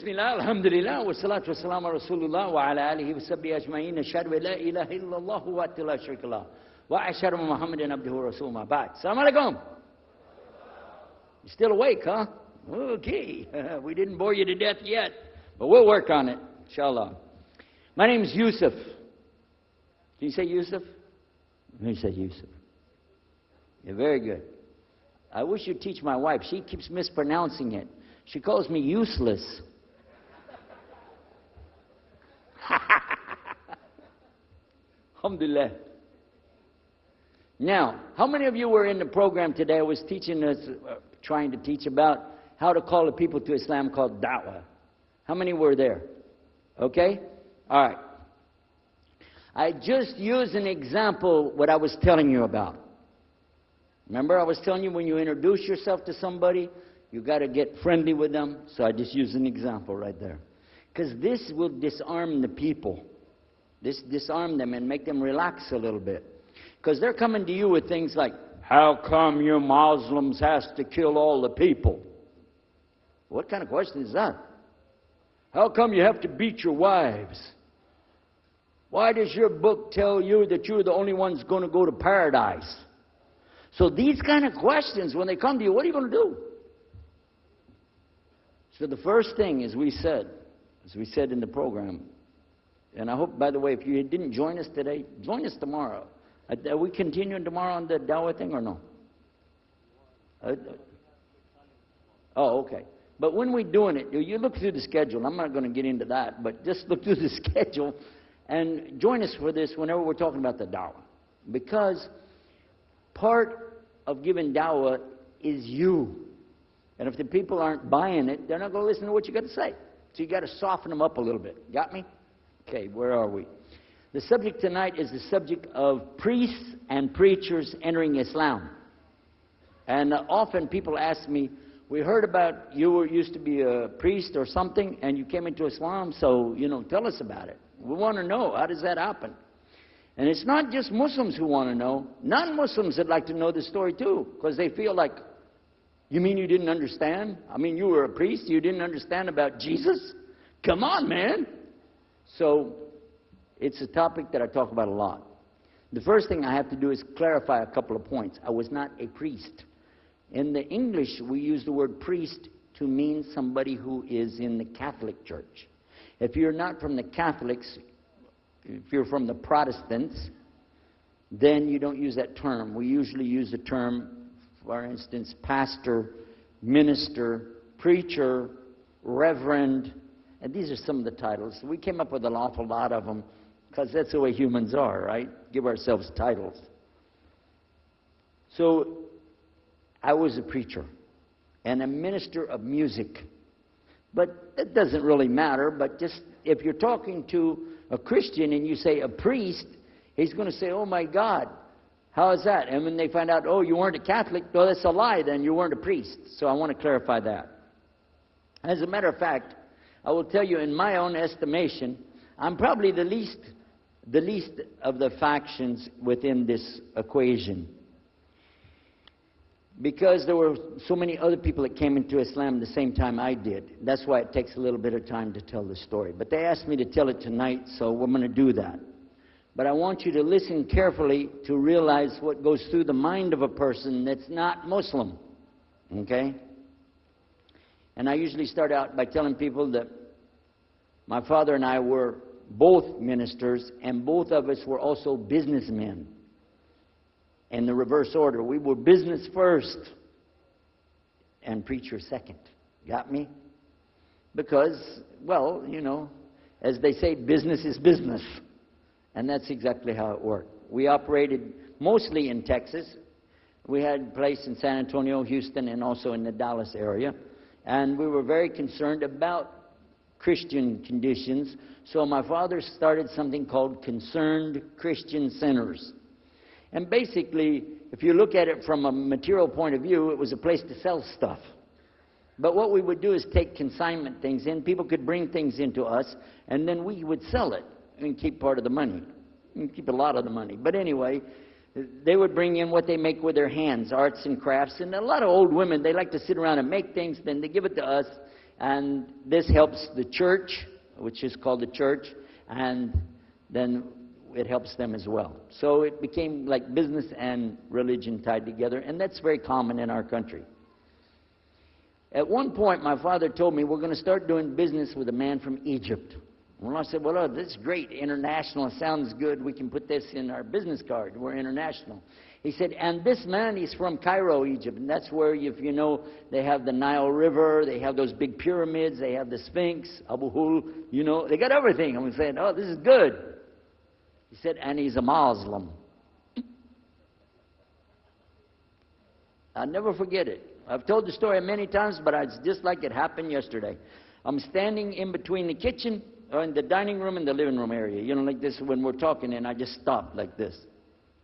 Bismillah, alhamdulillah, wa salatu wa salam ala Rasulullah wa ala alihi wa sahbihi ajma'in. Ashhadu an la ilaha illallah wa la sharika lah. Wa ashhadu anna Muhammadan abduhu wa rasuluhu ma ba'd. Assalamu alaikum. You still awake, huh? Okay. We didn't bore you to death yet, but we'll work on it, inshallah. My name is Yusuf. Can you say Yusuf? Let me say Yusuf. Yeah, very good. I wish you'd teach my wife. She keeps mispronouncing it. She calls me useless. Alhamdulillah. Now, how many of you were in the program today? I was teaching us, trying to teach about how to call the people to Islam called da'wah. How many were there? Okay? All right. I just used an example what I was telling you about. Remember I was telling you when you introduce yourself to somebody, you got to get friendly with them. So I just used an example right there. Because this will disarm the people. This disarm them and make them relax a little bit. Because they're coming to you with things like, how come you Muslims has to kill all the people? What kind of question is that? How come you have to beat your wives? Why does your book tell you that you're the only ones going to go to paradise? So these kind of questions, when they come to you, what are you going to do? So the first thing, as we said in the program, and I hope, by the way, if you didn't join us today, join us tomorrow. Are we continuing tomorrow on the Dawah thing or no? Oh, okay. But when we're doing it, you look through the schedule. I'm not going to get into that, but just look through the schedule and join us for this whenever we're talking about the Dawah. Because part of giving Dawah is you. And if the people aren't buying it, they're not going to listen to what you got to say. So you got to soften them up a little bit. Got me? Okay, where are we? The subject tonight is the subject of priests and preachers entering Islam. And often people ask me, we heard about you used to be a priest or something, and you came into Islam, so, tell us about it. We want to know, how does that happen? And it's not just Muslims who want to know. Non-Muslims would like to know the story too, because they feel like, you mean you didn't understand? I mean, you were a priest, you didn't understand about Jesus? Come on, man. So, it's a topic that I talk about a lot. The first thing I have to do is clarify a couple of points. I was not a priest. In the English, we use the word priest to mean somebody who is in the Catholic Church. If you're not from the Catholics, if you're from the Protestants, then you don't use that term. We usually use the term, for instance, pastor, minister, preacher, reverend, and these are some of the titles. We came up with an awful lot of them because that's the way humans are, right? Give ourselves titles. So I was a preacher and a minister of music. But it doesn't really matter, but just if you're talking to a Christian and you say a priest, he's going to say, oh my God, how is that? And when they find out, oh, you weren't a Catholic, well, that's a lie, then you weren't a priest. So I want to clarify that. As a matter of fact, I will tell you, in my own estimation, I'm probably the least of the factions within this equation. Because there were so many other people that came into Islam at the same time I did. That's why it takes a little bit of time to tell the story. But they asked me to tell it tonight, so we're going to do that. But I want you to listen carefully to realize what goes through the mind of a person that's not Muslim. Okay? And I usually start out by telling people that my father and I were both ministers, and both of us were also businessmen. In the reverse order. We were business first and preacher second. Got me? Because, well, as they say, business is business. And that's exactly how it worked. We operated mostly in Texas. We had a place in San Antonio, Houston, and also in the Dallas area. And we were very concerned about Christian conditions. So my father started something called Concerned Christian Centers. And basically, if you look at it from a material point of view, it was a place to sell stuff. But what we would do is take consignment things in. People could bring things into us, and then we would sell it and keep part of the money. And keep a lot of the money. But anyway, they would bring in what they make with their hands, arts and crafts. And a lot of old women, they like to sit around and make things, then they give it to us, And this helps the church, which is called the church, and then it helps them as well. So it became like business and religion tied together, and that's very common in our country. At one point, my father told me, we're going to start doing business with a man from Egypt. Well, I said, well, oh, this is great. International. It sounds good. We can put this in our business card. We're international. He said, and this man, he's from Cairo, Egypt. And that's where, if you know, they have the Nile River. They have those big pyramids. They have the Sphinx, Abu Hul. You know, they got everything. I'm saying, oh, this is good. He said, and he's a Muslim. I'll never forget it. I've told the story many times, but it's just like it happened yesterday. I'm standing in between the kitchen, or in the dining room and the living room area. You know, like this when we're talking, and I just stopped like this.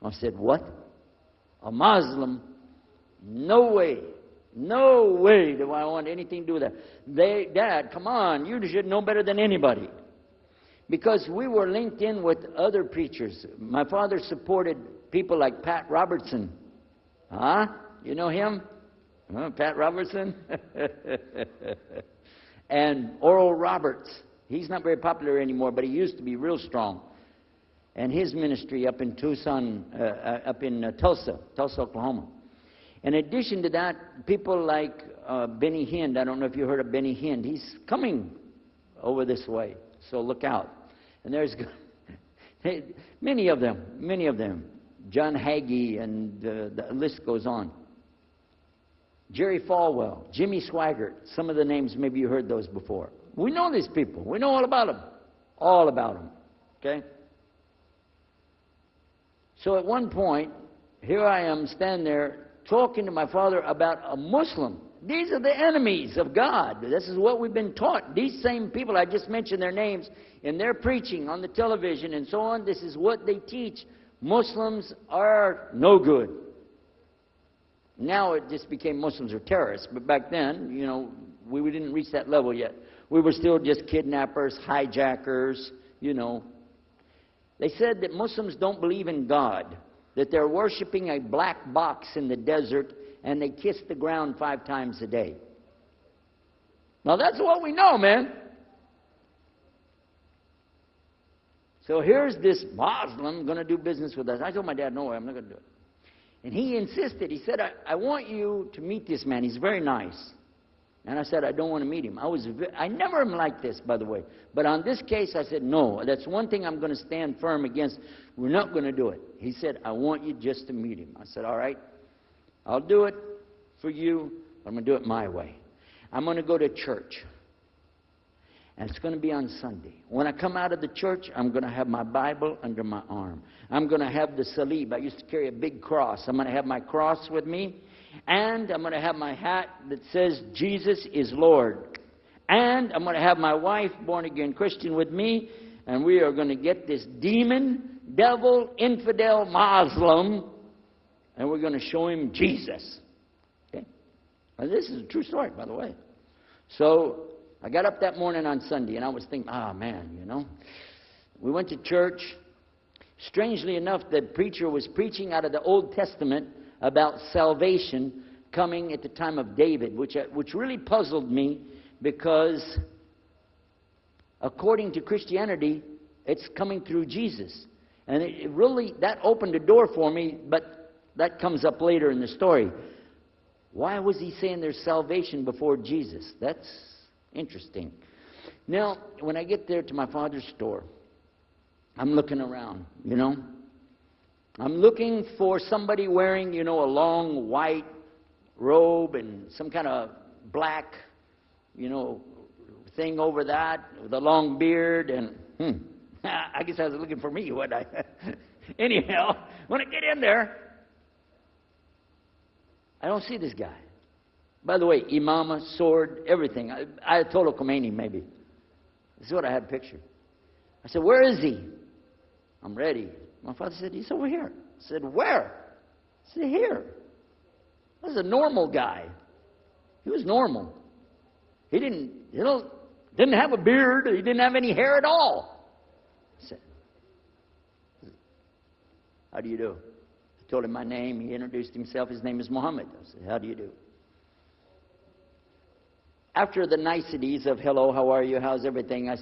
I said, what? A Muslim? No way. No way do I want anything to do with that. Dad, come on, you should know better than anybody. Because we were linked in with other preachers. My father supported people like Pat Robertson. Huh? You know him? Pat Robertson? And Oral Roberts. He's not very popular anymore, but he used to be real strong. And his ministry up in Tucson, Tulsa, Oklahoma. In addition to that, people like Benny Hinn. I don't know if you heard of Benny Hinn. He's coming over this way, so look out. And there's many of them. John Hagee, and the list goes on. Jerry Falwell, Jimmy Swaggart, some of the names, maybe you heard those before. We know these people. We know all about them. All about them. Okay? So at one point, here I am standing there talking to my father about a Muslim. These are the enemies of God. This is what we've been taught. These same people, I just mentioned their names, in their preaching on the television and so on, this is what they teach. Muslims are no good. Now it just became Muslims are terrorists. But back then, you know, we didn't reach that level yet. We were still just kidnappers, hijackers, you know. They said that Muslims don't believe in God, that they're worshiping a black box in the desert, and they kiss the ground 5 times a day. Now that's what we know, man. So here's this Muslim going to do business with us. I told my dad, no way, I'm not going to do it. And he insisted. He said, I want you to meet this man. He's very nice. And I said, I don't want to meet him. I never am like this, by the way. But on this case, I said, no, that's one thing I'm going to stand firm against. We're not going to do it. He said, I want you just to meet him. I said, all right, I'll do it for you, but I'm going to do it my way. I'm going to go to church. And it's going to be on Sunday. When I come out of the church, I'm going to have my Bible under my arm. I'm going to have the salib. I used to carry a big cross. I'm going to have my cross with me. And I'm going to have my hat that says, Jesus is Lord. And I'm going to have my wife, born-again Christian, with me. And we are going to get this demon, devil, infidel, Muslim, and we're going to show him Jesus. Okay? Now, this is a true story, by the way. So I got up that morning on Sunday, and I was thinking, man, you know. We went to church. Strangely enough, the preacher was preaching out of the Old Testament about salvation coming at the time of David, which really puzzled me because according to Christianity, it's coming through Jesus. And it really, that opened the door for me, but that comes up later in the story. Why was he saying there's salvation before Jesus? That's interesting. Now, when I get there to my father's store, I'm looking around, you know. I'm looking for somebody wearing, you know, a long white robe and some kind of black, you know, thing over that with a long beard. And I guess I was looking for me, wasn't I? Anyhow, when I get in there, I don't see this guy. By the way, imama, sword, everything. Ayatollah Khomeini, maybe. This is what I had pictured. I said, where is he? I'm ready. My father said, he's over here. I said, where? I said, here. This is a normal guy. He was normal. He didn't have a beard. He didn't have any hair at all. I said, how do you do? I told him my name. He introduced himself. His name is Muhammad. I said, how do you do? after the niceties of hello, how are you, how's everything, I